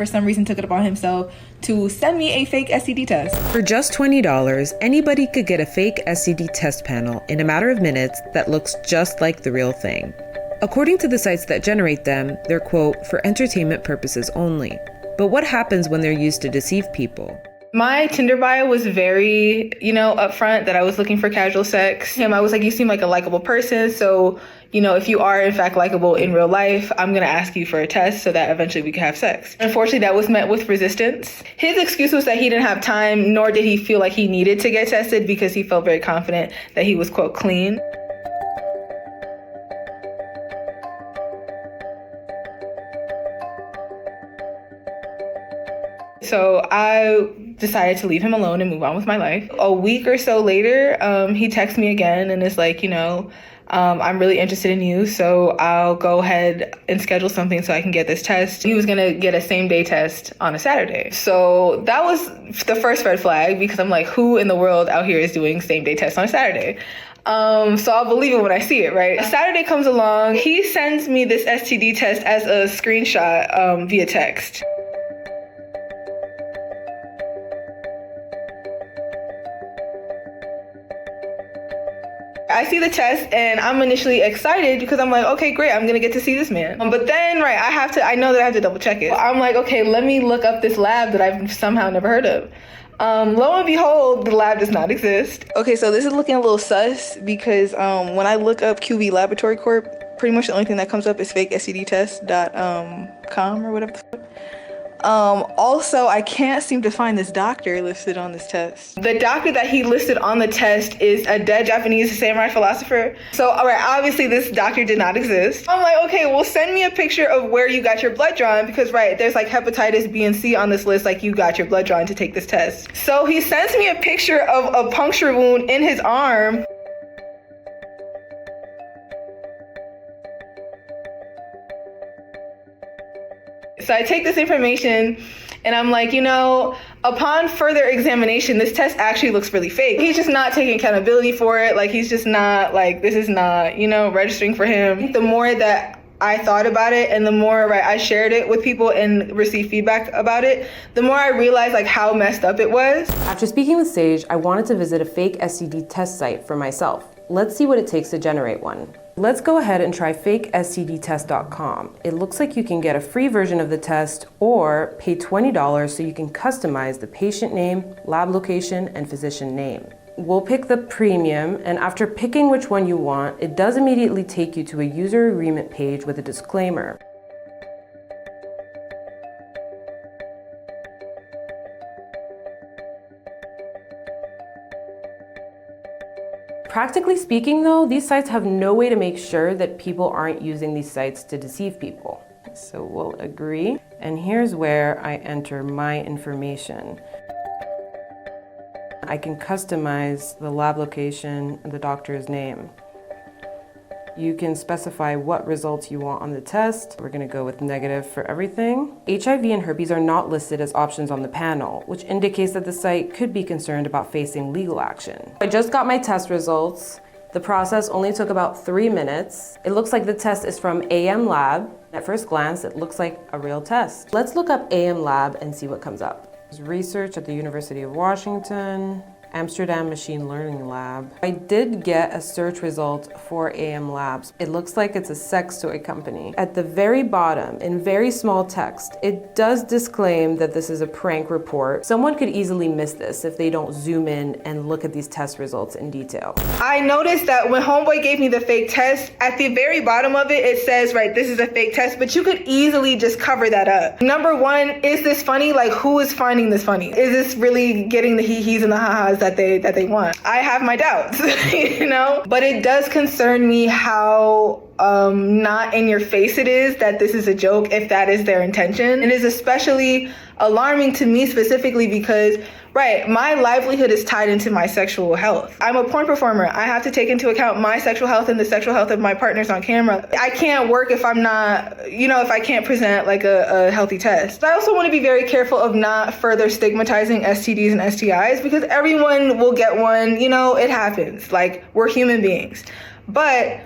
for some reason took it upon himself to send me a fake STD test. For just $20, anybody could get a fake STD test panel in a matter of minutes that looks just like the real thing. According to the sites that generate them, they're, quote, for entertainment purposes only. But what happens when they're used to deceive people? My Tinder bio was very, upfront that I was looking for casual sex. I was like, you seem like a likable person. So, if you are in fact likable in real life, I'm going to ask you for a test so that eventually we can have sex. Unfortunately, that was met with resistance. His excuse was that he didn't have time, nor did he feel like he needed to get tested because he felt very confident that he was, quote, clean. So I decided to leave him alone and move on with my life. A week or so later, he texts me again and is like, I'm really interested in you, so I'll go ahead and schedule something so I can get this test. He was gonna get a same-day test on a Saturday. So that was the first red flag because I'm like, who in the world out here is doing same-day tests on a Saturday? So I'll believe it when I see it, right? Saturday comes along, he sends me this STD test as a screenshot via text. I see the test and I'm initially excited because I'm like, okay, great, I'm gonna get to see this man. But then, right, I know that I have to double check it. I'm like, okay, let me look up this lab that I've somehow never heard of. Lo and behold, the lab does not exist. Okay, so this is looking a little sus because when I look up QV Laboratory Corp, pretty much the only thing that comes up is fakestdtest.com or whatever the fuck. Also, I can't seem to find this doctor listed on this test. The doctor that he listed on the test is a dead Japanese samurai philosopher. So, all right, obviously this doctor did not exist. I'm like, okay, well, send me a picture of where you got your blood drawn because, right, there's like hepatitis B and C on this list, like you got your blood drawn to take this test. So he sends me a picture of a puncture wound in his arm. So I take this information and I'm like, upon further examination, this test actually looks really fake. He's just not taking accountability for it. Like, he's just not, like, this is not, registering for him. The more that I thought about it and the more I shared it with people and received feedback about it, the more I realized like how messed up it was. After speaking with Sage, I wanted to visit a fake STD test site for myself. Let's see what it takes to generate one. Let's go ahead and try fakestdtest.com. It looks like you can get a free version of the test or pay $20 so you can customize the patient name, lab location, and physician name. We'll pick the premium, and after picking which one you want, it does immediately take you to a user agreement page with a disclaimer. Practically speaking though, these sites have no way to make sure that people aren't using these sites to deceive people. So we'll agree. And here's where I enter my information. I can customize the lab location and the doctor's name. You can specify what results you want on the test. We're gonna go with negative for everything. HIV and herpes are not listed as options on the panel, which indicates that the site could be concerned about facing legal action. I just got my test results. The process only took about 3 minutes. It looks like the test is from AM Lab. At first glance, it looks like a real test. Let's look up AM Lab and see what comes up. There's research at the University of Washington, Amsterdam Machine Learning Lab. I did get a search result for AM Labs. It looks like it's a sex toy company. At the very bottom, in very small text, it does disclaim that this is a prank report. Someone could easily miss this if they don't zoom in and look at these test results in detail. I noticed that when homeboy gave me the fake test, at the very bottom of it, it says, right, this is a fake test, but you could easily just cover that up. Number one, is this funny? Like, who is finding this funny? Is this really getting the hee-hees and the ha-has that they want? I have my doubts, But it does concern me how not in your face it is that this is a joke if that is their intention. It is especially alarming to me specifically because, right, my livelihood is tied into my sexual health. I'm a porn performer. I have to take into account my sexual health and the sexual health of my partners on camera. I can't work if I'm not, if I can't present like a healthy test. I also want to be very careful of not further stigmatizing STDs and STIs because everyone will get one, it happens. Like, we're human beings. But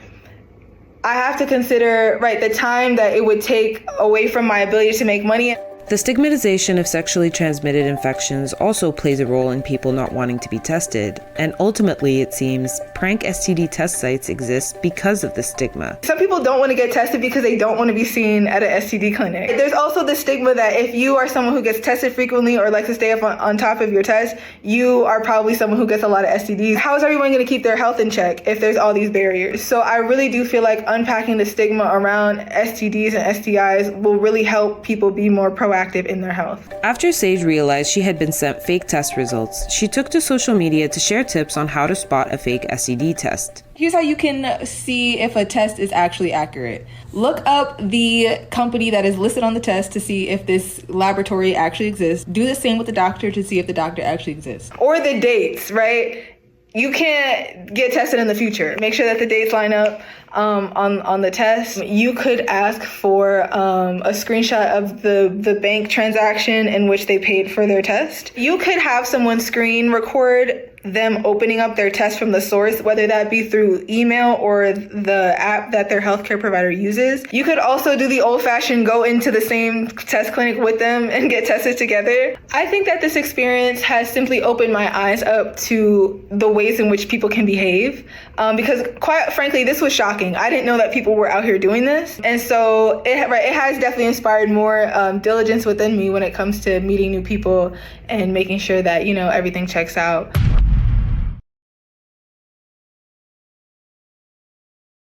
I have to consider, right, the time that it would take away from my ability to make money. The stigmatization of sexually transmitted infections also plays a role in people not wanting to be tested, and ultimately, it seems, prank STD test sites exist because of the stigma. Some people don't want to get tested because they don't want to be seen at an STD clinic. There's also the stigma that if you are someone who gets tested frequently or likes to stay up on top of your test, you are probably someone who gets a lot of STDs. How is everyone going to keep their health in check if there's all these barriers? So I really do feel like unpacking the stigma around STDs and STIs will really help people be more proactive in their health. After Sage realized she had been sent fake test results, she took to social media to share tips on how to spot a fake STD test. Here's how you can see if a test is actually accurate. Look up the company that is listed on the test to see if this laboratory actually exists. Do the same with the doctor to see if the doctor actually exists. Or the dates, right? You can't get tested in the future. Make sure that the dates line up on the test. You could ask for a screenshot of the bank transaction in which they paid for their test. You could have someone screen record them opening up their test from the source, whether that be through email or the app that their healthcare provider uses. You could also do the old-fashioned go into the same test clinic with them and get tested together. I think that this experience has simply opened my eyes up to the ways in which people can behave, because quite frankly, this was shocking. I didn't know that people were out here doing this. And so it has definitely inspired more diligence within me when it comes to meeting new people and making sure that, everything checks out.